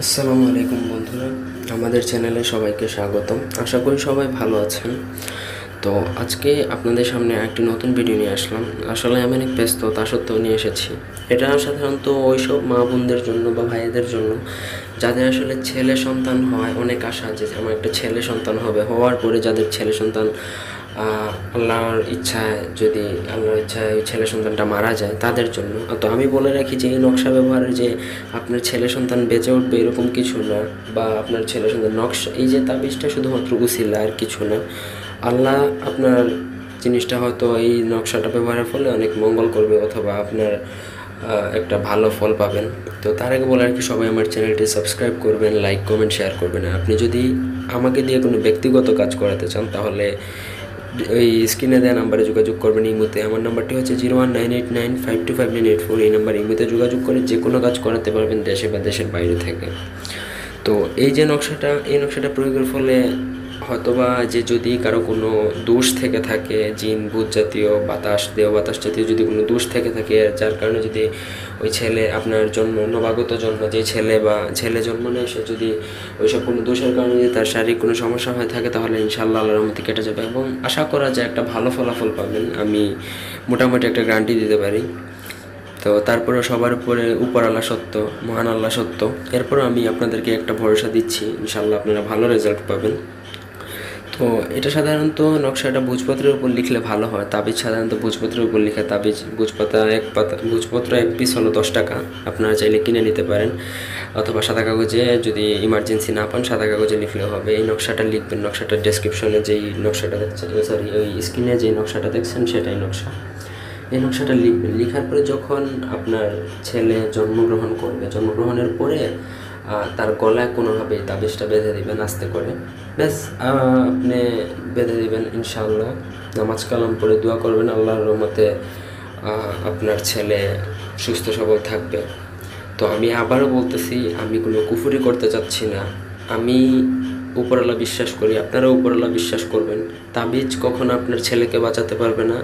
আসসালামু আলাইকুম বন্ধুরা, আমাদের চ্যানেলে সবাইকে স্বাগতম। আশা করি সবাই ভালো আছেন। তো আজকে আপনাদের সামনে একটি নতুন ভিডিও নিয়ে আসলাম। আসলে আমি অনেক ব্যস্ত, তা সত্ত্বেও নিয়ে এসেছি। এটা সাধারণত ওইসব মা বোনদের জন্য বা ভাইদের জন্য যাদের আসলে ছেলে সন্তান হয়, অনেক আশা যে আমার একটা ছেলে সন্তান হবে, হওয়ার পরে যাদের ছেলে সন্তান আল্লাহর ইচ্ছায় ওই ছেলে সন্তানটা মারা যায়, তাদের জন্য। তো আমি বলে রাখি যে এই নকশা ব্যবহারের যে আপনার ছেলে সন্তান বেঁচে উঠবে এরকম কিছু না, বা আপনার ছেলে সন্তান নকশা, এই যে তাবিজটা শুধুমাত্র উসিলা, আর কিছু না। আল্লাহ আপনার জিনিসটা হয়তো এই নকশাটা ব্যবহারের ফলে অনেক মঙ্গল করবে, অথবা আপনার একটা ভালো ফল পাবেন। তো তার আগে বলে আর কি, সবাই আমার চ্যানেলটি সাবস্ক্রাইব করবেন, লাইক কমেন্ট শেয়ার করবেন। আপনি যদি আমাকে দিয়ে কোনো ব্যক্তিগত কাজ করাতে চান, তাহলে ওই স্ক্রিনে দেওয়া নাম্বারে যোগাযোগ করবেন। ইমোতে আমার নাম্বারটি হচ্ছে 019895259984। এই নাম্বার ইমোতে যোগাযোগ করে যে কোনো কাজ করাতে পারবেন, দেশে বা দেশের বাইরে থেকে। তো এই যে এই নকশাটা প্রয়োগের ফলে হয়তোবা যে যদি কারো কোনো দোষ থেকে থাকে, জিন ভূত জাতীয়, বাতাস জাতীয় যদি কোনো দোষ থেকে থাকে, যার কারণে যদি ওই ছেলে আপনার নবাগত জন্ম যে ছেলে জন্ম নেয়, সে যদি ওইসব কোনো দোষের কারণে যদি তার শারীরিক কোনো সমস্যা হয়ে থাকে, তাহলে ইনশাআল্লাহ আল্লাহর রহমতে কেটে যাবে, এবং আশা করা যায় একটা ভালো ফলাফল পাবেন। আমি মোটামুটি একটা গ্যারান্টি দিতে পারি। তো তারপরে সবার উপর সত্য, মহান আল্লাহ সত্য। এরপরও আমি আপনাদেরকে একটা ভরসা দিচ্ছি, ইনশাআল্লাহ আপনারা ভালো রেজাল্ট পাবেন। তো এটা সাধারণত নকশাটা ভোজপত্রের উপর লিখলে ভালো হয়। তাবিজ সাধারণত ভোজপত্রের উপর লিখে, ভোজপত্র এক পিস হলো 10 টাকা। আপনারা চাইলে কিনে নিতে পারেন, অথবা সাদা কাগজে যদি ইমার্জেন্সি না পান, সাদা কাগজে লিখলেও হবে। এই নকশাটা লিখবেন, নকশাটার ডেসক্রিপশনে যেই নকশাটা দেখছেন, ওই স্ক্রিনে যেই নকশাটা দেখছেন সেটাই নকশা। এই নকশাটা লিখবেন। লিখার পরে যখন আপনার ছেলে জন্মগ্রহণের পরে তার গলায় কোনোভাবে তাবিজটা বেঁধে দিবেন আস্তে করে, ব্যাস। আপনি বেঁধে দিবেন, ইনশাআল্লাহ নামাজ কালাম পড়ে দোয়া করবেন, আল্লাহর রহমতে আপনার ছেলে সুস্থ সবল থাকবে। তো আমি আবারও বলতেছি, আমি কোনো কুফরি করতে চাচ্ছি না। আমি উপরওয়ালা বিশ্বাস করি, আপনারাও উপরওয়ালা বিশ্বাস করবেন। তাবিজ কখনো আপনার ছেলেকে বাঁচাতে পারবে না,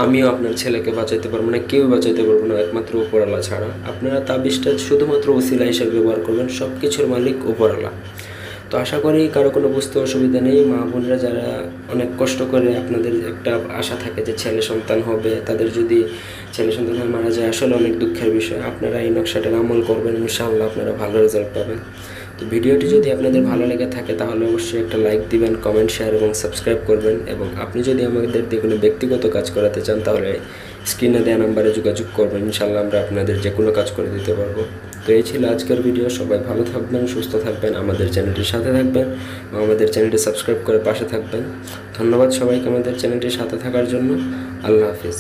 আমিও আপনার ছেলেকে বাঁচাইতে পারবো না, কেউ বাঁচাইতে পারবো না একমাত্র উপরওয়ালা ছাড়া। আপনারা তাবিজটা শুধুমাত্র ওসিলা হিসেবে ব্যবহার করবেন, সব কিছুর মালিক উপরওয়ালা। তো আশা করি কারো কোনো বুঝতে অসুবিধা নেই। মা বোনরা যারা অনেক কষ্ট করে, আপনাদের একটা আশা থাকে যে ছেলে সন্তান হবে, তাদের যদি ছেলে সন্তান হয়ে মারা যায়, আসলে অনেক দুঃখের বিষয়। আপনারা এই নকশাটার আমল করবেন, ইনশাআল্লাহ আপনারা ভালো রেজাল্ট পাবেন। তো ভিডিওটি যদি আপনাদের ভালো লেগে থাকে, তাহলে অবশ্যই একটা লাইক দিবেন, কমেন্ট শেয়ার এবং সাবস্ক্রাইব করবেন। এবং আপনি যদি আমাদের দিয়ে কোনো ব্যক্তিগত কাজ করাতে চান, তাহলে স্ক্রিনে দেওয়া নাম্বারে যোগাযোগ করবেন, ইনশাআল্লাহ আমরা আপনাদের যে কোনো কাজ করে দিতে পারবো। তো এই ছিল আজকের ভিডিও। সবাই ভালো থাকবেন, সুস্থ থাকবেন, আমাদের চ্যানেলটির সাথে থাকবেন এবং আমাদের চ্যানেলটি সাবস্ক্রাইব করে পাশে থাকবেন। ধন্যবাদ সবাইকে আমাদের চ্যানেলটির সাথে থাকার জন্য। আল্লাহ হাফিজ।